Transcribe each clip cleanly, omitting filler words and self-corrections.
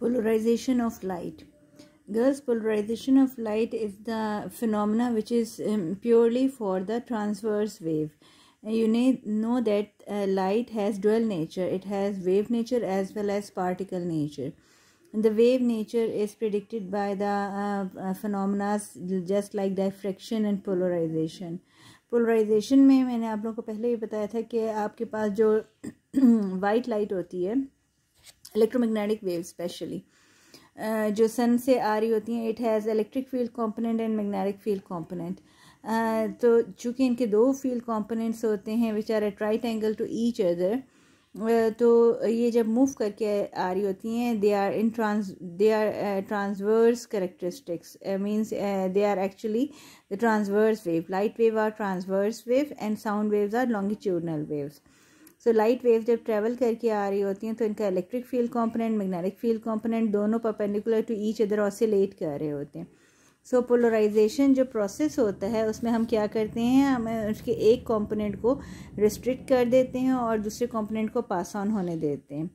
Polarization of light. Girls, polarization of light is the phenomena which is purely for the transverse wave. You know that light has dual nature. It has wave nature as well as particle nature. And the wave nature is predicted by the phenomena just like diffraction and polarization. Polarization में मैंने आप लोगों को पहले ही बताया था कि आपके पास जो वाइट लाइट होती है, इलेक्ट्रोमैग्नेटिक वेव स्पेशली जो सन से आ रही होती हैं, it has electric field component and magnetic field component. तो चूँकि इनके दो फील्ड कंपोनेंट्स होते हैं which are at right angle to each other, तो ये जब मूव करके आ रही होती हैं they are transverse characteristics means they are actually the transverse wave. Light wave are transverse wave and sound waves are longitudinal waves. So light wave जब travel करके आ रही होती हैं तो इनका electric field component, magnetic field component दोनों perpendicular to each other oscillate कर रहे होते हैं. सो पोलराइजेशन जो प्रोसेस होता है उसमें हम क्या करते हैं, हमें उसके एक कंपोनेंट को रिस्ट्रिक्ट कर देते हैं और दूसरे कंपोनेंट को पास ऑन होने देते हैं.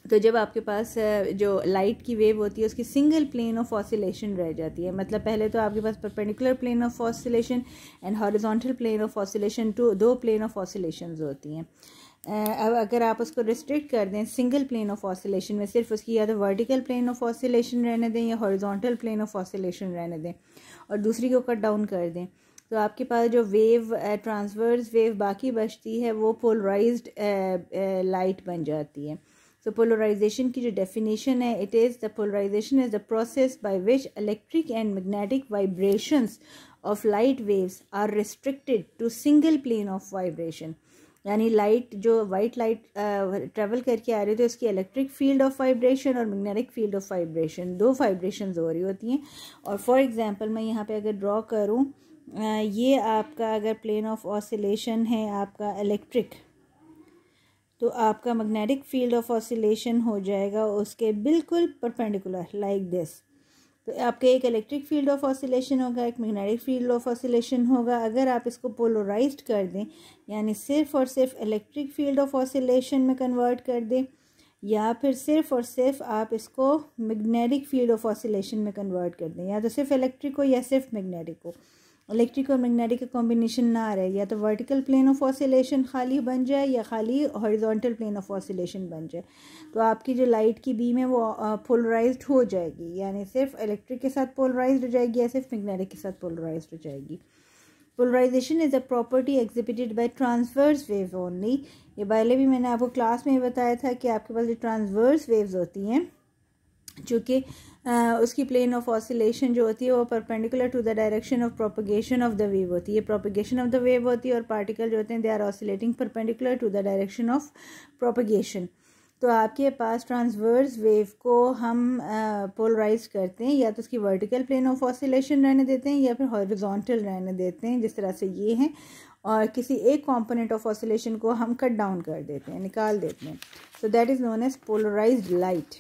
तो जब आपके पास जो लाइट की वेव होती है उसकी सिंगल प्लेन ऑफ ऑसिलेशन रह जाती है, मतलब पहले तो आपके पास perpendicular plane of oscillation and horizontal plane of oscillation, दो प्लेन ऑफ ऑसिलेशंस होती हैं. अब अगर आप उसको रिस्ट्रिक्ट कर दें सिंगल प्लेन ऑफ ऑसिलेशन में, सिर्फ उसकी या तो वर्टिकल प्लेन ऑफ ऑसिलेशन रहने दें या हॉरिजॉन्टल प्लेन ऑफ ऑसिलेशन रहने दें और दूसरी को कट डाउन कर दें, तो आपके पास जो वेव ट्रांसवर्स वेव बाकी बचती है वो पोलराइज्ड लाइट बन जाती है. तो पोलराइजेशन की जो डेफिनेशन है, it is the polarization is the process by which electric and magnetic vibrations of light waves are restricted to single plane of vibration. यानी लाइट जो वाइट लाइट ट्रेवल करके आ रही होती है उसकी इलेक्ट्रिक फील्ड ऑफ वाइब्रेशन और magnetic field of vibration दो वाइब्रेशंस हो रही होती हैं. और फॉर एग्जांपल मैं यहाँ पे अगर ड्रॉ करूँ, ये आपका अगर प्लेन ऑफ ऑसिलेशन है आपका इलेक्ट्रिक, तो आपका मैग्नेटिक फील्ड ऑफ ऑसिलेशन हो जाएगा उसके बिल्कुल परपेंडिकुलर लाइक दिस. तो आपके एक इलेक्ट्रिक फील्ड ऑफ ऑसिलेशन होगा, एक मैग्नेटिक फील्ड ऑफ ऑसिलेशन होगा. अगर आप इसको पोलराइज्ड कर दें यानी सिर्फ और सिर्फ इलेक्ट्रिक फील्ड ऑफ ऑसिलेशन में कन्वर्ट कर दें या फिर सिर्फ और सिर्फ आप इसको मैग्नेटिक फील्ड ऑफ ऑसिलेशन में कन्वर्ट कर दें, या तो सिर्फ इलेक्ट्रिक को या सिर्फ मैग्नेटिक को, इलेक्ट्रिक और मैग्नेटिक का कॉम्बिनेशन ना रहे, या तो वर्टिकल प्लेन ऑफ ऑसिलेशन खाली बन जाए या खाली हॉरिजॉन्टल प्लेन ऑफ ऑसिलेशन बन जाए, तो आपकी जो लाइट की बीम है वो पोलराइज्ड हो जाएगी, यानी सिर्फ इलेक्ट्रिक के साथ पोलराइज्ड हो जाएगी या सिर्फ मैग्नेटिक के साथ पोलराइज्ड हो जाएगी. Polarization is a property exhibited by transverse wave only. ये पहले भी मैंने आपको क्लास में बताया था कि आपके पास जो ट्रांसवर्स वेव्स होती हैं चूँकि उसकी प्लेन ऑफ ऑसिलेशन जो होती है वो perpendicular to the direction of propagation of the wave होती है. प्रोपगेशन ऑफ द वेव होती है और पार्टिकल जो होते हैं they are oscillating perpendicular to the direction of propagation. तो आपके पास ट्रांसवर्स वेव को हम पोलराइज करते हैं, या तो उसकी वर्टिकल प्लेन ऑफ ऑसिलेशन रहने देते हैं या फिर हॉरिजॉन्टल रहने देते हैं, जिस तरह से ये हैं, और किसी एक कंपोनेंट ऑफ ऑसिलेशन को हम कट डाउन कर देते हैं, निकाल देते हैं. So that is known as polarized light.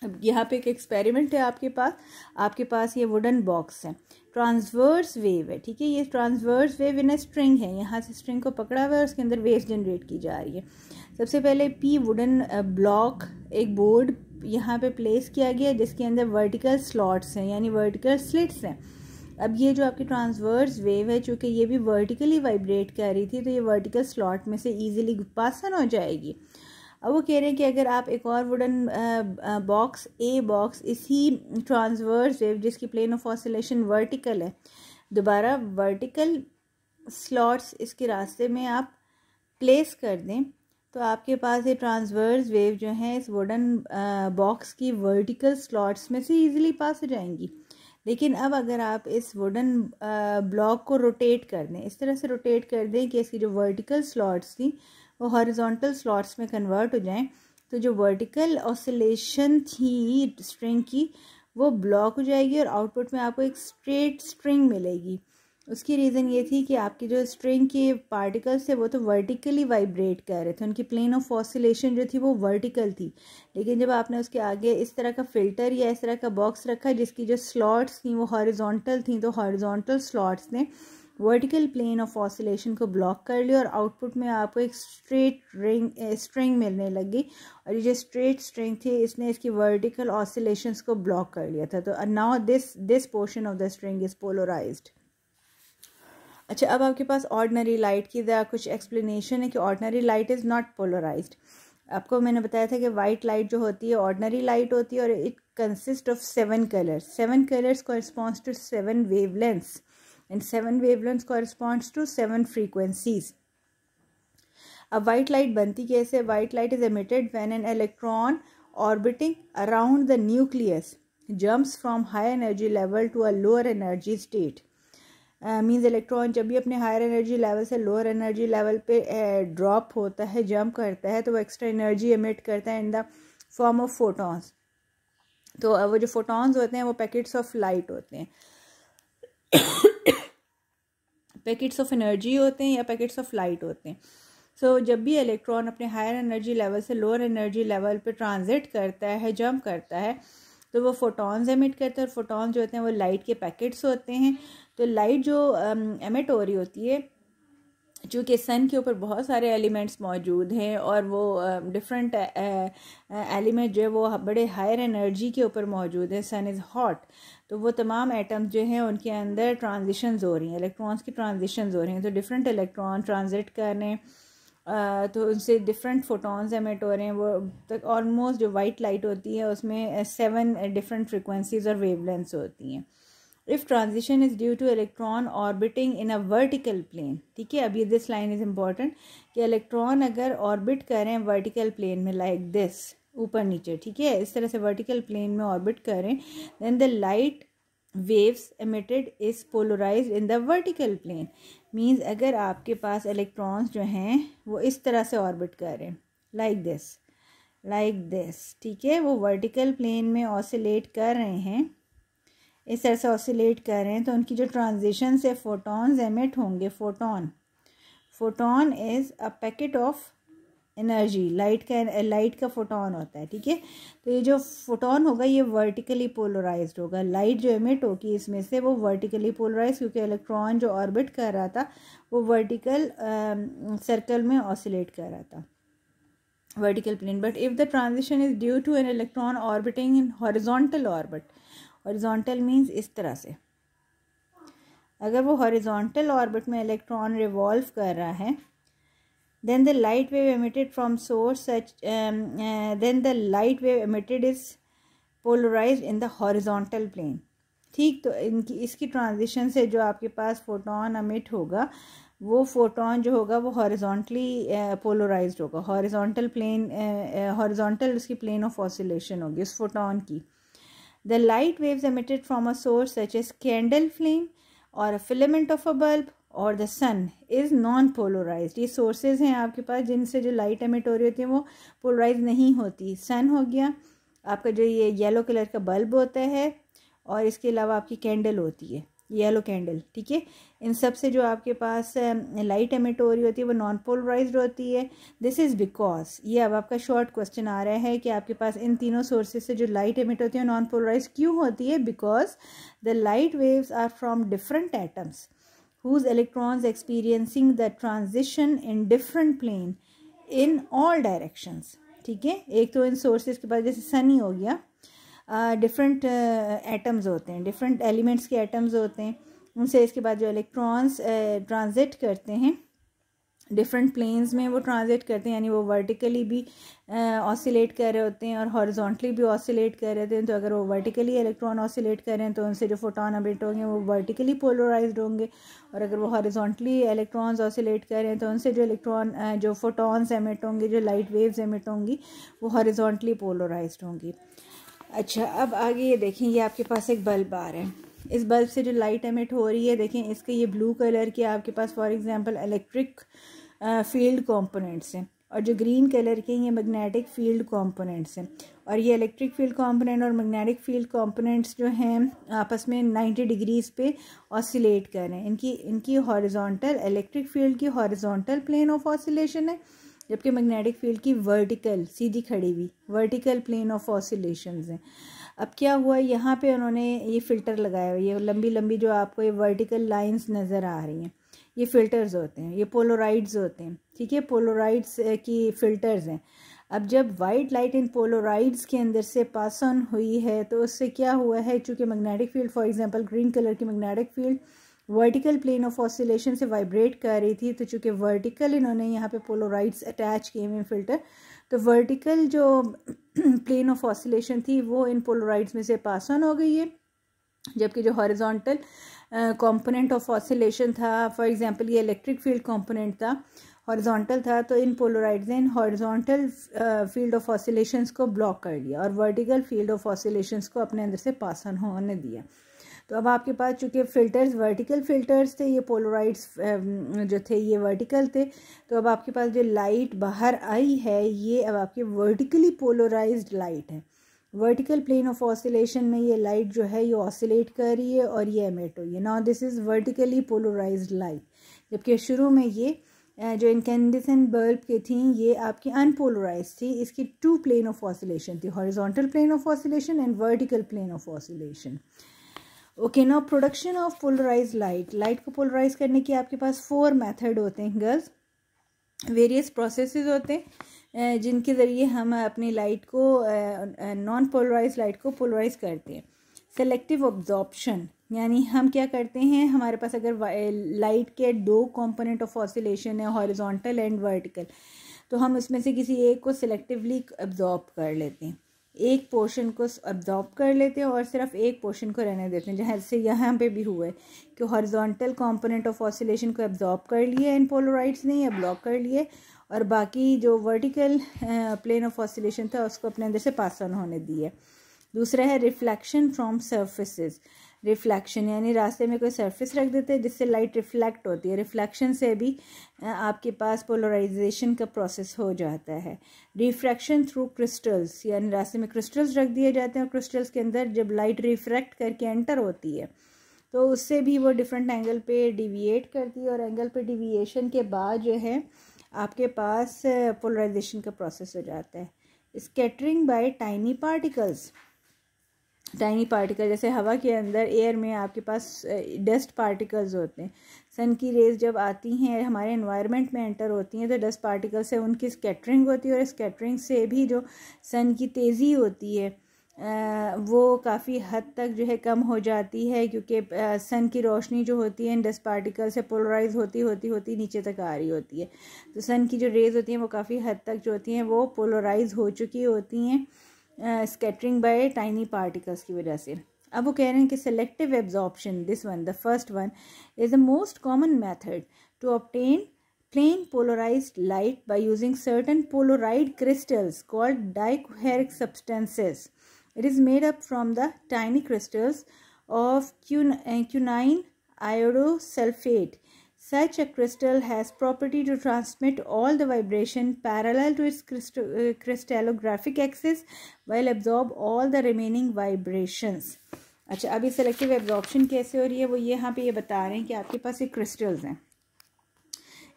अब यहाँ पे एक एक्सपेरिमेंट है आपके पास ये वुडन बॉक्स है, ट्रांसवर्स वेव है, ठीक है. ये ट्रांसवर्स वेव इन स्ट्रिंग है, यहाँ से स्ट्रिंग को पकड़ा हुआ है और उसके अंदर वेव्स जनरेट की जा रही है. सबसे पहले पी वुडन ब्लॉक एक बोर्ड यहाँ पे प्लेस किया गया जिसके अंदर वर्टिकल स्लॉट्स हैं यानी वर्टिकल स्लिट्स हैं. अब ये जो आपकी ट्रांसवर्स वेव है चूँकि ये भी वर्टिकली वाइब्रेट कर रही थी तो ये वर्टिकल स्लॉट में से ईजिली पास ऑन हो जाएगी. अब वो कह रहे हैं कि अगर आप एक और वुडन बॉक्स इसी ट्रांसवर्स वेव जिसकी प्लेन ऑफ ऑसिलेशन वर्टिकल है, दोबारा वर्टिकल स्लॉट्स इसके रास्ते में आप प्लेस कर दें तो आपके पास ये ट्रांसवर्स वेव जो है इस वुडन बॉक्स की वर्टिकल स्लॉट्स में से इजीली पास हो जाएंगी. लेकिन अब अगर आप इस वुडन ब्लॉक को रोटेट कर दें, इस तरह से रोटेट कर दें कि इसकी जो वर्टिकल स्लॉट्स थी वो हॉरिजॉन्टल स्लॉट्स में कन्वर्ट हो जाएं, तो जो वर्टिकल ऑसिलेशन थी स्ट्रिंग की वो ब्लॉक हो जाएगी और आउटपुट में आपको एक स्ट्रेट स्ट्रिंग मिलेगी. उसकी रीज़न ये थी कि आपकी जो स्ट्रिंग के पार्टिकल्स थे वो तो वर्टिकली वाइब्रेट कर रहे थे, उनकी प्लेन ऑफ ऑसिलेशन जो थी वो वर्टिकल थी. लेकिन जब आपने उसके आगे इस तरह का फ़िल्टर या इस तरह का बॉक्स रखा जिसकी जो स्लॉट्स थी वो हॉरिजॉन्टल थी, तो हॉरिजॉन्टल स्लॉट्स ने वर्टिकल प्लेन ऑफ ऑसिलेशन को ब्लॉक कर लिया और आउटपुट में आपको एक स्ट्रेट स्ट्रिंग मिलने लगी, और ये जो स्ट्रेट स्ट्रिंग थी इसने इसकी वर्टिकल ऑसिलेशंस को ब्लॉक कर लिया था। तो now this portion of the string is polarized. अच्छा, अब आपके पास ऑर्डिनरी लाइट की कुछ एक्सप्लेनेशन है कि ordinary light is not polarized. आपको मैंने बताया था कि वाइट लाइट जो होती है ऑर्डिनरी लाइट होती है और it consist of 7 colours. 7 colours corresponds to 7 wavelengths and 7 wavelengths corresponds to 7 frequencies. अब वाइट लाइट बनती कैसे? White light is emitted when an electron orbiting around the nucleus jumps from high energy level to a lower energy state. Means electron जब भी अपने higher energy level से lower energy level पे drop होता है, jump करता है, तो वो एक्स्ट्रा एनर्जी एमिट करता है in the form of photons. तो वो जो फोटॉन्स होते हैं वो पैकेट्स ऑफ लाइट होते हैं, पैकेट्स ऑफ एनर्जी होते हैं या पैकेट्स ऑफ लाइट होते हैं। सो जब भी इलेक्ट्रॉन अपने हायर एनर्जी लेवल से लोअर एनर्जी लेवल पे ट्रांजिट करता है, जंप करता है, तो वो फोटॉन्स एमिट करते हैं। और फोटॉन्स जो होते हैं वो लाइट के पैकेट्स होते हैं। तो लाइट जो एमिट हो रही होती है, चूँकि सन के ऊपर बहुत सारे एलिमेंट्स मौजूद हैं और वो डिफरेंट एलिमेंट जो है वो बड़े हायर एनर्जी के ऊपर मौजूद है, सन इज़ हॉट, तो वो तमाम एटम्स जो हैं उनके अंदर ट्रांजिशंस हो रही हैं, इलेक्ट्रॉन्स की ट्रांजिशंस हो रही हैं। तो डिफरेंट इलेक्ट्रॉन ट्रांजिट कर रहे हैं, तो उनसे डिफरेंट फोटॉन्स एमिट हो रहे हैं। वो तक ऑलमोस्ट जो वाइट लाइट होती है उसमें 7 डिफरेंट फ्रिक्वेंसीज और वेवलेंथ्स होती हैं। If transition is due to electron orbiting in a vertical plane, ठीक है, अब ये दिस लाइन इज़ इम्पॉर्टेंट कि इलेक्ट्रॉन अगर ऑर्बिट करें वर्टिकल प्लेन में लाइक दिस, ऊपर नीचे, ठीक है, इस तरह से वर्टिकल प्लेन में ऑर्बिट करें, then the light waves emitted is polarized in the vertical plane. Means अगर आपके पास इलेक्ट्रॉन्स जो हैं वो इस तरह से ऑर्बिट करें लाइक दिस, ठीक है, वो वर्टिकल प्लेन में ऑसिलेट कर रहे हैं, इस तरह से ऑसिलेट कर रहे हैं, तो उनकी जो ट्रांजिशन से फोटॉन्स एमिट होंगे, photon is a packet of energy, light का फोटॉन होता है, ठीक है। तो ये जो फोटॉन होगा ये वर्टिकली पोलराइज्ड होगा, लाइट जो एमिट होगी इसमें से वो वर्टिकली पोलराइज, क्योंकि इलेक्ट्रॉन जो ऑर्बिट कर रहा था वो वर्टिकल सर्कल में ऑसिलेट कर रहा था, vertical plane. But if the transition is due to an electron orbiting in horizontal orbit, horizontal means इस तरह से, अगर वो हॉरिजॉन्टल ऑर्बिट में इलेक्ट्रॉन रिवॉल्व कर रहा है, then the light wave emitted from source then the light wave emitted is polarized in the horizontal plane, ठीक। तो इसकी ट्रांजिशन से जो आपके पास फोटॉन एमिट होगा, वो फोटॉन जो होगा वो हॉरिजॉन्टली पोलराइज्ड होगा, हॉरिजॉन्टल प्लेन, हॉरिजॉन्टल उसकी प्लेन ऑफ ऑसिलेशन होगी उस फोटॉन की। The light waves emitted from a source such as candle flame or a filament of a bulb or the sun is non-polarized। ये sources हैं आपके पास जिनसे जो लाइट एमिट हो रही होती है वो पोलराइज नहीं होती। सन हो गया आपका, जो ये येलो कलर का बल्ब होता है, और इसके अलावा आपकी कैंडल होती है, येलो कैंडल, ठीक है। इन सब से जो आपके पास लाइट एमिट हो रही होती है वो नॉन पोलराइज्ड होती है। दिस इज़ बिकॉज, ये अब आपका शॉर्ट क्वेश्चन आ रहा है कि आपके पास इन तीनों सोर्सेज से जो लाइट एमिट होती है नॉन पोलराइज्ड क्यों होती है? Because the light waves are from different atoms whose electrons experiencing the transition in different plane in all directions, ठीक है। एक तो इन सोर्सेज के पास जैसे सन ही हो गया, डिफरेंट एटम्स होते हैं, डिफरेंट एलिमेंट्स के एटम्स होते हैं, उनसे इसके बाद जो इलेक्ट्रॉन्स ट्रांजिट करते हैं डिफरेंट प्लेन्स में, वो ट्रांजिट करते हैं, यानी वो वर्टिकली भी ऑसिलेट कर रहे होते हैं और हॉरिजॉन्टली भी ऑसिलेट कर रहे होते हैं। तो अगर वो वर्टिकली इलेक्ट्रॉन ऑसिलेट कर रहे हैं तो उनसे जो फोटॉन एमिट होंगे वो वर्टिकली पोलराइज्ड होंगे, और अगर वो हॉरिजॉन्टली इलेक्ट्रॉन्स ऑसिलेट कर रहे हैं तो उनसे जो इलेक्ट्रॉन जो फोटॉन्स एमिट होंगे, जो लाइट वेव्स एमिट होंगी, वो हॉरिजॉन्टली पोलराइज्ड होंगी। अच्छा, अब आगे ये देखें, ये आपके पास एक बल्ब आ रहा है, इस बल्ब से जो लाइट एमिट हो रही है, देखें इसके ये ब्लू कलर के आपके पास for example electric field components हैं, और जो ग्रीन कलर के ये मैग्नेटिक फील्ड कंपोनेंट्स हैं। और ये इलेक्ट्रिक फील्ड कंपोनेंट और मैग्नेटिक फील्ड कंपोनेंट्स जो हैं आपस में 90 डिग्रीज पे ऑसिलेट कर रहे हैं। इनकी हॉरिजॉन्टल, इलेक्ट्रिक फील्ड की हॉरिजॉन्टल प्लेन ऑफ ऑसिलेशन है, जबकि मैग्नेटिक फील्ड की वर्टिकल सीधी खड़ी हुई वर्टिकल प्लेन ऑफ ऑसिलेशंस हैं। अब क्या हुआ, यहाँ पे उन्होंने ये फ़िल्टर लगाया हुआ, ये लंबी लंबी जो आपको ये वर्टिकल लाइंस नज़र आ रही हैं, ये फ़िल्टर्स होते हैं, ये पोलराइड्स होते हैं, ठीक है, पोलराइड्स की फ़िल्टर्स हैं। अब जब वाइट लाइट इन पोलराइड्स के अंदर से पास ऑन हुई है तो उससे क्या हुआ है, चूँकि magnetic field for example green colour की magnetic field vertical plane of oscillation से वाइब्रेट कर रही थी, तो चूँकि वर्टिकल इन्होंने यहाँ पे पोलराइड्स अटैच किए हुए फ़िल्टर, तो वर्टिकल जो प्लेन ऑफ ऑसिलेशन थी वो इन पोलराइड्स में से पास ऑन हो गई है, जबकि जो हॉरिजॉन्टल कंपोनेंट ऑफ ऑसिलेशन था, फॉर एग्जांपल ये इलेक्ट्रिक फील्ड कंपोनेंट था, हॉरिजॉन्टल था, तो इन पोलराइड्स ने हॉरिजॉन्टल फील्ड ऑफ ऑसिलेशंस को ब्लॉक कर दिया और वर्टिकल फील्ड ऑफ ऑसिलेशंस को अपने अंदर से पास ऑन होने दिया। तो अब आपके पास चूँकि फ़िल्टर्स वर्टिकल फ़िल्टर्स थे, ये पोलराइड्स जो थे ये वर्टिकल थे, तो अब आपके पास जो लाइट बाहर आई है ये अब आपकी वर्टिकली पोलराइज्ड लाइट है। वर्टिकल प्लेन ऑफ ऑसिलेशन में ये लाइट जो है ये ऑसिलेट कर रही है और ये एमिट हुई है। Now this is vertically polarized light, जबकि शुरू में ये जो इनकैंडेसेंट बल्ब की थी ये आपकी अनपोलराइज थी, इसकी टू प्लेन ऑफ ऑसिलेशन थी, horizontal plane of oscillation and vertical plane of oscillation. Okay, now production of polarized light, light को पोलराइज करने की आपके पास 4 मेथड होते हैं गर्ल्स, वेरियस प्रोसेसेस होते हैं जिनके ज़रिए हम अपनी लाइट को नॉन पोलराइज लाइट को पोलराइज करते हैं। सेलेक्टिव ऑब्जॉर्प्शन, यानी हम क्या करते हैं, हमारे पास अगर लाइट के 2 कंपोनेंट ऑफ ऑसिलेशन है, हॉरिजॉन्टल एंड वर्टिकल, तो हम उसमें से किसी एक को सिलेक्टिवली अब्जॉर्ब कर लेते हैं, एक पोर्शन को अब्जॉर्ब कर लेते हैं और सिर्फ एक पोर्शन को रहने देते हैं, जहाँ से यहाँ पे भी हुआ है कि हॉरिजॉन्टल कंपोनेंट ऑफ ऑसिलेशन को अब्जॉर्ब कर लिए इन पोलराइड्स ने या ब्लॉक कर लिए, और बाकी जो वर्टिकल प्लेन ऑफ ऑसिलेशन था उसको अपने अंदर से पास ऑन होने दिए। दूसरा है रिफ्लेक्शन फ्रॉम सर्फेसेस, रिफ्लेक्शन यानी रास्ते में कोई सरफेस रख देते हैं जिससे लाइट रिफ्लेक्ट होती है, रिफ्लेक्शन से भी आपके पास पोलराइजेशन का प्रोसेस हो जाता है। रिफ्रैक्शन थ्रू क्रिस्टल्स, यानी रास्ते में क्रिस्टल्स रख दिए जाते हैं और क्रिस्टल्स के अंदर जब लाइट रिफ्रैक्ट करके एंटर होती है तो उससे भी वो डिफरेंट एंगल पे डिविएट करती है, और एंगल पे डिविएशन के बाद जो है आपके पास पोलराइजेशन का प्रोसेस हो जाता है। Scattering by tiny particles, tiny particle जैसे हवा के अंदर एयर में आपके पास डस्ट पार्टिकल्स होते हैं, सन की रेज जब आती हैं हमारे एनवायरनमेंट में एंटर होती हैं तो डस्ट पार्टिकल से उनकी स्कैटरिंग होती है, और स्कैटरिंग से भी जो सन की तेज़ी होती है वो काफ़ी हद तक जो है कम हो जाती है, क्योंकि सन की रोशनी जो होती है इन डस्ट पार्टिकल से पोलराइज होती नीचे तक आ रही होती है, तो सन की जो रेज होती हैं वो काफ़ी हद तक जो होती हैं वो पोलराइज हो चुकी होती हैं स्कैटरिंग बाय टाइनी पार्टिकल्स की वजह से। अब वो कह रहे हैं कि selective absorption, this one the first one is the most common method to obtain plain polarized light by using certain polaroid crystals called dicoherric substances. It is made up from the tiny crystals of quinine iodosulfate. Such a crystal has property to transmit all the vibration parallel to its crystallographic axis while absorb all the remaining vibrations. अच्छा, अभी selective absorption कैसे हो रही है वो यहाँ पे ये बता रहे हैं कि आपके पास ये क्रिस्टल्स हैं,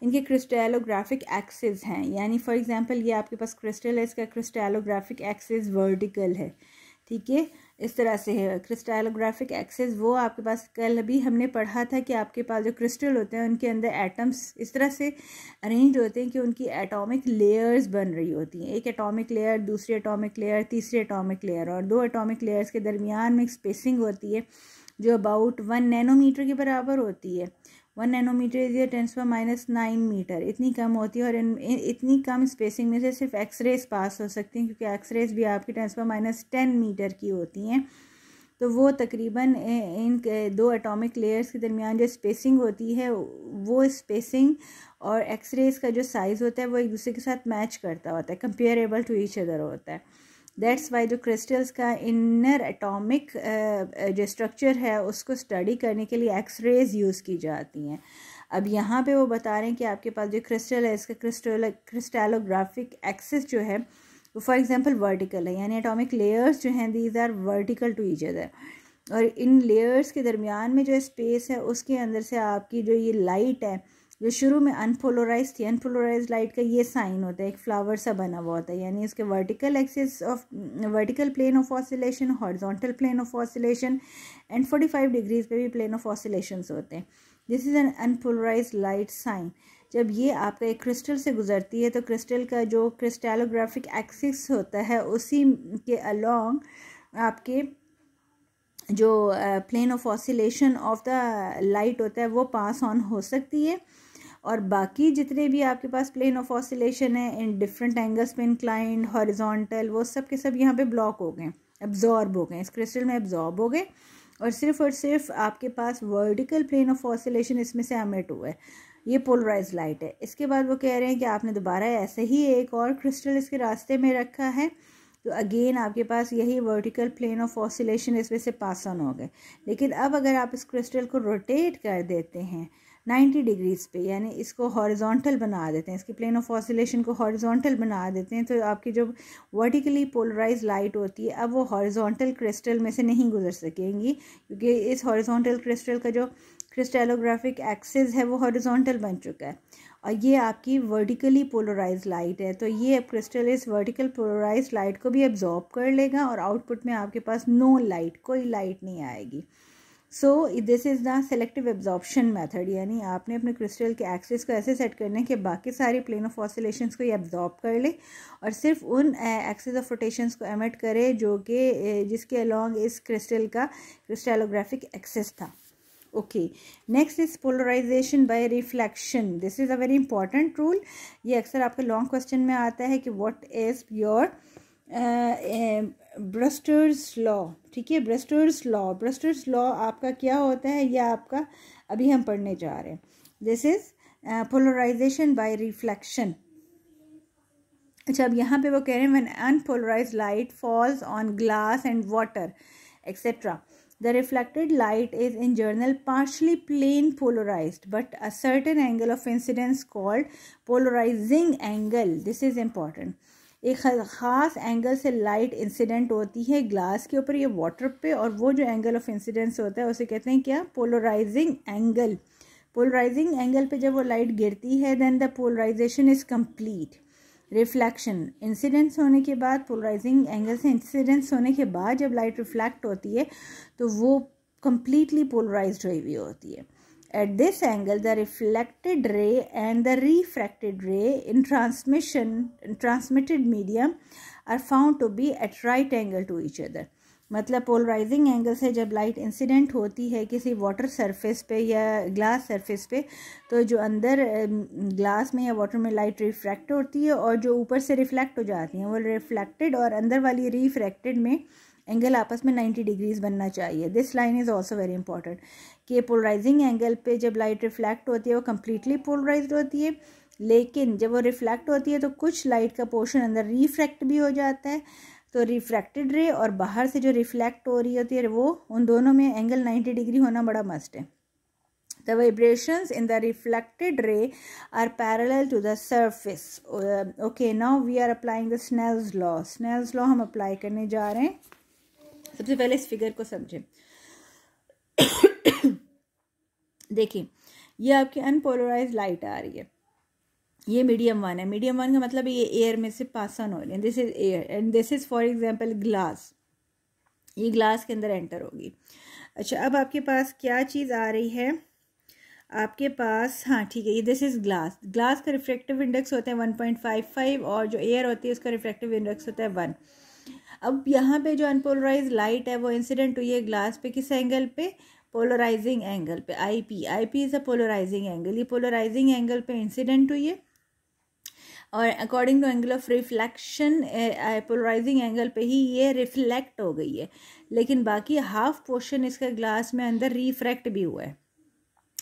इनके क्रिस्टलोग्राफिक एक्सिस हैं, यानी फॉर एग्जांपल ये आपके पास क्रिस्टल है, इसका क्रिस्टलोग्राफिक एक्सिस वर्टिकल है, ठीक है, इस तरह से है क्रिस्टलोग्राफिक एक्सिस। वो आपके पास कल भी हमने पढ़ा था कि आपके पास जो क्रिस्टल होते हैं उनके अंदर एटम्स इस तरह से अरेंज होते हैं कि उनकी एटॉमिक लेयर्स बन रही होती हैं, एक एटॉमिक लेयर, दूसरी एटॉमिक लेयर, तीसरी एटॉमिक लेयर, और 2 एटॉमिक लेयर्स के दरमियान में एक स्पेसिंग होती है जो अबाउट 1 नैनोमीटर के बराबर होती है। 1 नैनोमीटर इज 10⁻⁹ मीटर, इतनी कम होती है, और इतनी कम स्पेसिंग में से सिर्फ एक्सरेज पास हो सकती हैं, क्योंकि एक्सरेज भी आपकी 10⁻10 मीटर की होती हैं। तो वो तकरीबन इन 2 एटॉमिक लेयर्स के दरमियान जो स्पेसिंग होती है वो स्पेसिंग और एक्सरेज का जो साइज़ होता है वो एक दूसरे के साथ मैच करता होता है, कंपेरेबल टू ईच अदर होता है। दैट्स वाई जो क्रिस्टल्स का इनर एटॉमिक जो स्ट्रक्चर है उसको स्टडी करने के लिए एक्सरेज यूज़ की जाती हैं। अब यहाँ पे वो बता रहे हैं कि आपके पास जो क्रिस्टल है इसका क्रिस्टलोग्राफिक एक्सिस जो है वो फॉर एग्जांपल वर्टिकल है, यानी एटॉमिक लेयर्स जो हैं these are vertical to each other, और इन लेयर्स के दरमियान में जो स्पेस है उसके अंदर से आपकी जो ये लाइट है जो शुरू में अनपोलराइज थी, अनपोलराइज लाइट का ये साइन होता है, एक फ्लावर सा बना हुआ होता है, यानी इसके vertical plane of oscillation, horizontal plane of oscillation and 45 degrees पे भी प्लेन ऑफ ऑसिलेशंस होते हैं। This is an unpolarized light sign. जब ये आपका एक क्रिस्टल से गुजरती है तो क्रिस्टल का जो क्रिस्टलोग्राफिक एक्सिस होता है उसी के अलॉन्ग आपके जो plane of oscillation of the light होता है वो पास ऑन हो सकती है, और बाकी जितने भी आपके पास प्लेन ऑफ ऑसिलेशन है इन डिफरेंट एंगल्स पे इंक्लाइंड, हॉरिजॉन्टल, वो सब के सब यहाँ पे ब्लॉक हो गए, एब्जॉर्ब हो गए, इस क्रिस्टल में एब्जॉर्ब हो गए, और सिर्फ आपके पास वर्टिकल प्लेन ऑफ ऑसिलेशन इसमें से एमिट हुआ है। ये पोलराइज लाइट है। इसके बाद वो कह रहे हैं कि आपने दोबारा ऐसे ही एक और क्रिस्टल इसके रास्ते में रखा है, तो अगेन आपके पास यही वर्टिकल प्लेन ऑफ ऑसिलेशन इसमें से पास ऑन हो गए। लेकिन अब अगर आप इस क्रिस्टल को रोटेट कर देते हैं 90 डिग्रीज पे, यानी इसको हॉरिजॉन्टल बना देते हैं, इसकी प्लेन ऑफ ऑसिलेशन को हॉरिजॉन्टल बना देते हैं, तो आपकी जो वर्टिकली पोलराइज लाइट होती है अब वो हॉरिजॉन्टल क्रिस्टल में से नहीं गुजर सकेंगी, क्योंकि इस हॉरिजॉन्टल क्रिस्टल का जो क्रिस्टलोग्राफिक एक्सिस है वो हॉरिजॉन्टल बन चुका है, और ये आपकी वर्टिकली पोलराइज लाइट है। तो ये क्रिस्टल इस वर्टिकल पोलराइज लाइट को भी एब्जॉर्ब कर लेगा और आउटपुट में आपके पास नो लाइट, कोई लाइट नहीं आएगी। So this is the selective absorption method, यानी आपने अपने क्रिस्टल के एक्सिस को ऐसे सेट करना है कि बाकी सारी प्लेन ऑफ ऑसिलेशंस को ये एब्जॉर्ब कर ले और सिर्फ उन एक्सिस ऑफ रोटेशंस को एमिट करे जो कि जिसके अलॉन्ग इस क्रिस्टल का क्रिस्टलोग्राफिक एक्सिस था। Okay, next is polarization by reflection. This is a very important rule. ये अक्सर आपके लॉन्ग क्वेश्चन में आता है कि व्हाट इज़ योर ब्रेस्टर्स लॉ। ठीक है, ब्रेस्टर्स लॉ आपका क्या होता है, यह आपका अभी हम पढ़ने जा रहे हैं। This is polarization by reflection. अच्छा, अब यहाँ पे वो कह रहे हैं when unpolarised light falls on glass and water etcetera, the reflected light is in general partially plane polarized, but a certain angle of incidence called polarizing angle, this is important, एक ख़ास एंगल से light incident होती है glass के ऊपर या water पे, और वो जो एंगल ऑफ इंसिडेंस होता है उसे कहते हैं क्या, पोलराइजिंग एंगल। पोलराइजिंग एंगल पे जब वो लाइट गिरती है then the polarization is complete. Reflection, incidence होने के बाद, पोलराइजिंग एंगल से इंसिडेंस होने के बाद जब लाइट रिफ्लेक्ट होती है तो वो कंप्लीटली पोलराइज्ड हुई होती है। At this angle, the reflected ray and the refracted ray in transmitted medium are found to be at right angle to each other. मतलब पोलराइजिंग एंगल से जब लाइट इंसिडेंट होती है किसी वाटर सरफेस पे या ग्लास सरफेस पे, तो जो अंदर ग्लास में या वाटर में लाइट रिफ्रैक्ट होती है और जो ऊपर से रिफ्लेक्ट हो जाती हैं वो रिफ्लेक्टेड और अंदर वाली रिफ्रैक्टेड में एंगल आपस में 90 डिग्रीज बनना चाहिए। This line is also very important कि पोलराइजिंग एंगल पे जब लाइट रिफ्लेक्ट होती है वो कम्प्लीटली पोलराइज्ड होती है, लेकिन जब वो रिफ्लेक्ट होती है तो कुछ लाइट का पोर्शन अंदर रिफ्रैक्ट भी हो जाता है। तो रिफ्रैक्टेड रे और बाहर से जो रिफ्लेक्ट हो रही होती है वो, उन दोनों में एंगल 90 डिग्री होना बड़ा मस्ट है। The vibrations in the reflected ray are parallel to the surface. Okay, now we are applying the Snell's law. Snell's law हम अप्लाई करने जा रहे हैं। सबसे पहले इस फिगर को समझें। देखिए, ये आपकी अनपोलराइज्ड लाइट आ रही है, ये मीडियम वन है। मीडियम वन का मतलब ये एयर में से पास ऑन हो रही है। This is air and this is for example glass, ये ग्लास के अंदर एंटर होगी। अच्छा, अब आपके पास क्या चीज़ आ रही है, आपके पास, हाँ ठीक है, ये दिस इज ग्लास। ग्लास का रिफ्रैक्टिव इंडेक्स होता है 1.55 और जो एयर होती है उसका रिफ्रैक्टिव इंडेक्स होता है 1। अब यहाँ पे जो अनपोलराइज लाइट है वो इंसिडेंट हुई है ग्लास पे, किस एंगल पे, पोलराइजिंग एंगल पे, IP. IP is a polarizing angle. ये पोलराइजिंग एंगल पे इंसिडेंट हुई है और according to angle of reflection polarizing angle पे ही ये रिफ्लेक्ट हो गई है, लेकिन बाकी हाफ पोर्शन इसका ग्लास में अंदर रिफ्रैक्ट भी हुआ है।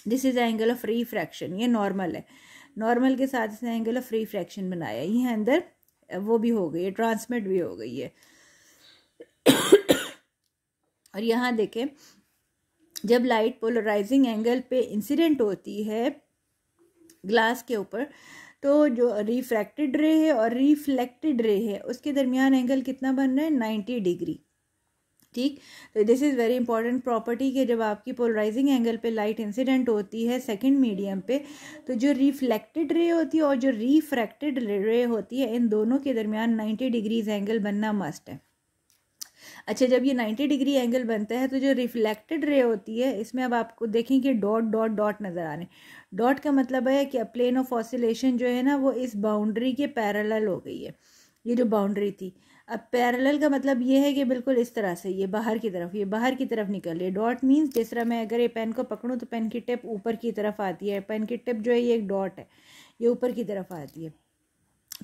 This is angle of refraction. ये नॉर्मल है, नॉर्मल के साथ इसने एंगल ऑफ रिफ्रैक्शन बनाया, ये अंदर वो भी हो गई है, ट्रांसमिट भी हो गई है। और यहाँ देखें, जब लाइट पोलराइजिंग एंगल पे इंसिडेंट होती है ग्लास के ऊपर, तो जो रिफ्रैक्टेड रे है और रिफ्लेक्टेड रे है उसके दरमियान एंगल कितना बन रहा है, 90 डिग्री। ठीक। तो this is very important property कि जब आपकी पोलराइजिंग एंगल पे लाइट इंसिडेंट होती है सेकंड मीडियम पे, तो जो रिफ्लेक्टेड रे होती है और जो रिफ्रैक्टेड रे होती है, इन दोनों के दरमियान 90 डिग्रीज एंगल बनना मस्ट है। अच्छा, जब ये 90 डिग्री एंगल बनता है तो जो रिफ्लेक्टेड रे होती है, इसमें अब आपको देखें कि डॉट डॉट डॉट नज़र आ रहे हैं। डॉट का मतलब है कि प्लेन ऑफ ऑसिलेशन जो है ना, वो इस बाउंड्री के पैरेलल हो गई है। ये जो बाउंड्री थी, अब पैरेलल का मतलब ये है कि बिल्कुल इस तरह से ये बाहर की तरफ, ये बाहर की तरफ निकल रही है। डॉट मीन्स जिस तरह मैं अगर ये पेन को पकड़ूं तो पेन की टिप ऊपर की तरफ आती है। पेन की टिप जो है ये एक डॉट है, ये ऊपर की तरफ आती है।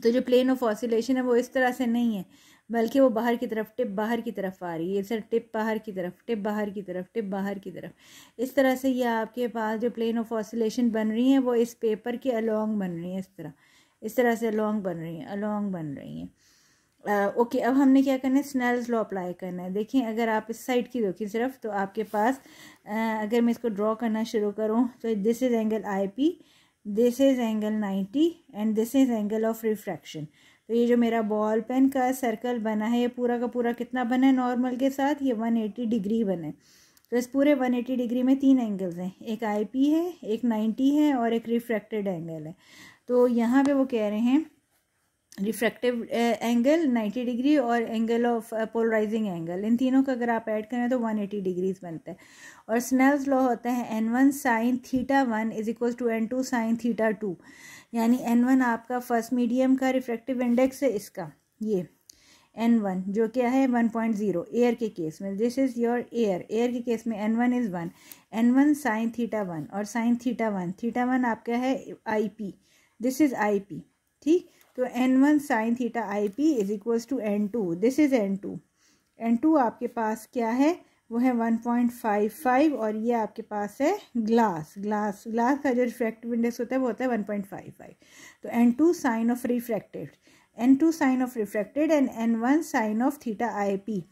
तो जो प्लेन ऑफ ऑसिलेशन है वो इस तरह से नहीं है, बल्कि वो बाहर की तरफ, टिप बाहर की तरफ आ रही है। सर टिप बाहर की तरफ, टिप बाहर की तरफ, टिप बाहर की तरफ, इस तरह से ये आपके पास जो प्लेन ऑफ ऑसिलेशन बन रही हैं वो इस पेपर के अलोंग बन रही हैं। इस तरह से अलोंग बन रही हैं, अलोंग बन रही हैं। ओके, अब हमने क्या करना है, स्नेल्स लॉ अप्लाई करना है। देखिए, अगर आप इस साइड की देखें सिर्फ, तो आपके पास अगर मैं इसको ड्रॉ करना शुरू करूँ तो this is angle I P, this is angle 90 and this is angle of refraction. तो ये जो मेरा बॉल पेन का सर्कल बना है, ये पूरा का पूरा कितना बना है नॉर्मल के साथ, ये 180 डिग्री बने। तो इस पूरे 180 डिग्री में 3 एंगल्स हैं, एक आई पी है, एक 90 है और एक रिफ्रैक्टेड एंगल है। तो यहाँ पे वो कह रहे हैं रिफ्रैक्टिव एंगल 90 डिग्री और एंगल ऑफ पोलराइजिंग एंगल, इन तीनों का अगर आप ऐड करें तो 180 डिग्रीज बनता है। और स्नेल्स लॉ होता है n1 sine theta 1 is equal to n2 sine theta 2, यानी n1 आपका फर्स्ट मीडियम का रिफ्रैक्टिव इंडेक्स है, इसका ये n1 जो क्या है 1.0 एयर के केस में, दिस इज़ योर एयर के केस में n1 is 1, n1 sine theta 1 और साइन थीटा 1, थीटा 1 आपका है I P, this is I P, ठीक। तो n1 sine theta I P is equals to n2, this is n2 आपके पास क्या है, वो है 1.55 और ये आपके पास है ग्लास का जो रिफ्रैक्टिव इंडेक्स होता है वो होता है 1.55। तो n2 sine of refracted and n1 sine of theta I P,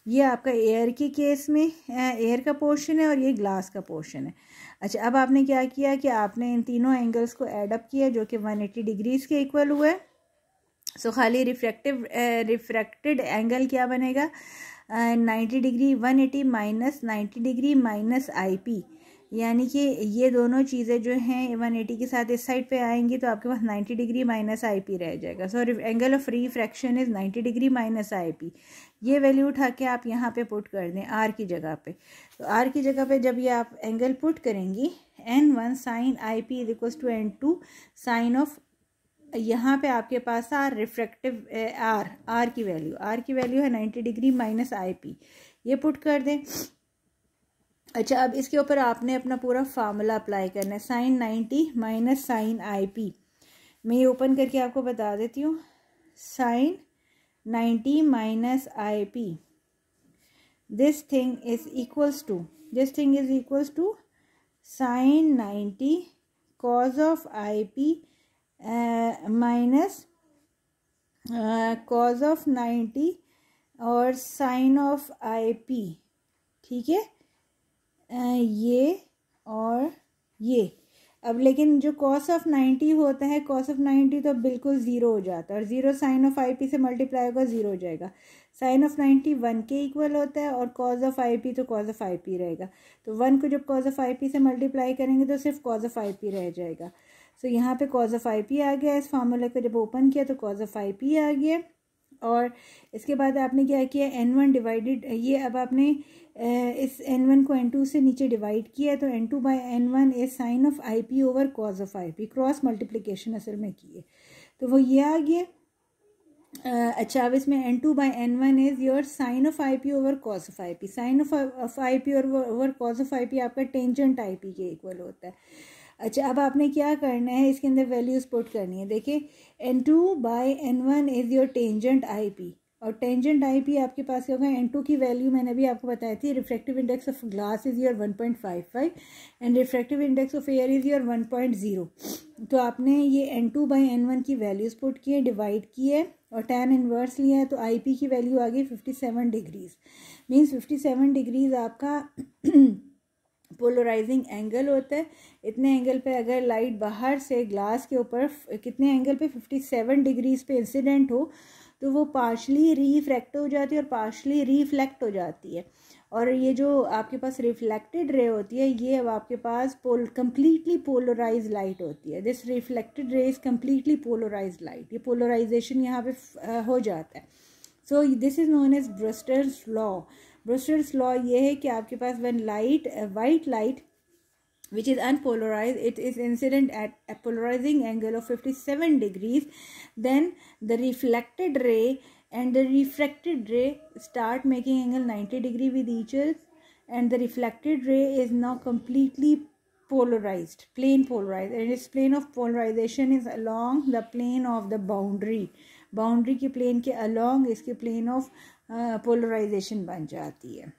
ये आपका एयर के केस में एयर का पोर्शन है और ये ग्लास का पोर्शन है। अच्छा, अब आपने क्या किया कि आपने इन तीनों एंगल्स को ऐड अप किया जो कि 180 डिग्रीज के इक्वल हुए। सो खाली रिफ्रैक्टेड एंगल क्या बनेगा, 90 degree 180 minus 90 degree minus I P, यानी कि ये दोनों चीज़ें जो हैं 180 के साथ इस साइड पे आएंगी तो आपके पास 90 डिग्री माइनस आई पी रह जाएगा। So angle of refraction is 90 degree minus I P. ये वैल्यू उठा के आप यहाँ पे पुट कर दें आर की जगह पे। तो आर की जगह पे जब ये आप एंगल पुट करेंगी, n1 sine I P is equal to n2 sine of, यहाँ पे आपके पास आर रिफ्रैक्टिव आर की वैल्यू है 90 डिग्री माइनस आई पी, ये पुट कर दें। अच्छा, अब इसके ऊपर आपने अपना पूरा फार्मूला अप्लाई करना है, sine 90 minus sine I P. मैं ये ओपन करके आपको बता देती हूँ, sine 90 minus I P, this thing is equals to sine 90 cos of I P minus cos of 90 और साइन ऑफ आई पी, ठीक है। ये और ये, अब लेकिन जो कॉस ऑफ 90 होता है, कॉस ऑफ 90 तो बिल्कुल ज़ीरो हो जाता है और zero sign of I P से मल्टीप्लाई होगा, ज़ीरो हो जाएगा। साइन ऑफ 90 1 के इक्वल होता है और कॉज ऑफ आई पी तो कॉज ऑफ आई पी रहेगा। तो 1 को जब कॉज ऑफ आई पी से मल्टीप्लाई करेंगे तो सिर्फ कॉज ऑफ आई पी रह जाएगा। सो यहाँ पे कॉज ऑफ आई पी आ गया, इस फार्मूले को जब ओपन किया तो कॉज ऑफ आई पी आ गया। और इसके बाद आपने क्या किया, n1 डिवाइडेड, ये अब आपने इस n1 को n2 से नीचे डिवाइड किया, तो n2 by n1 is sine of I P over cos of I P, cross multiplication असल में की है, तो वो ये आ गया। अच्छा, अब इसमें n2 by n1 is your sine of I P over cos of I P, sine of I P over cos of I P आपका टेंजेंट आई पी के इक्वल होता है। अच्छा, अब आपने क्या करना है, इसके अंदर वैल्यूज पुट करनी है। देखिए, n2 by n1 is your tangent I P, और टेंजेंट आई पी आपके पास क्या होगा, n2 की वैल्यू मैंने अभी आपको बताई थी, refractive index of glass is your 1.55 and refractive index of air is your 1.0। तो आपने ये n2 बाई n1 की वैल्यूज पुट किए, डिवाइड किए और tan इन्वर्स लिया है, तो आई पी की वैल्यू आ गई 57 डिग्रीज। मीन्स 57 डिग्रीज आपका पोलराइजिंग एंगल होता है। इतने एंगल पे अगर लाइट बाहर से ग्लास के ऊपर कितने एंगल पे 57 डिग्रीज पे इंसिडेंट हो तो वो पार्शली रिफ्रैक्ट हो जाती है और पार्शली रिफ्लेक्ट हो जाती है। और ये जो आपके पास रिफ्लेक्टेड रे होती है, ये अब आपके पास कंप्लीटली पोलराइज लाइट होती है। This reflected ray is completely polarise light. ये पोलराइजेशन यहाँ पे हो जाता है। So this is known as Brewster's law. Brewster's law ये है कि आपके पास when light, white light which is unpolarized, it is incident at a polarizing angle of 57 degrees, then the reflected ray and the refracted ray start making angle 90 degree with each other, and the reflected ray is now completely polarized, plane polarized, and its plane of polarization is along the plane of the boundary की plane के along इसके plane of polarization बन जाती है।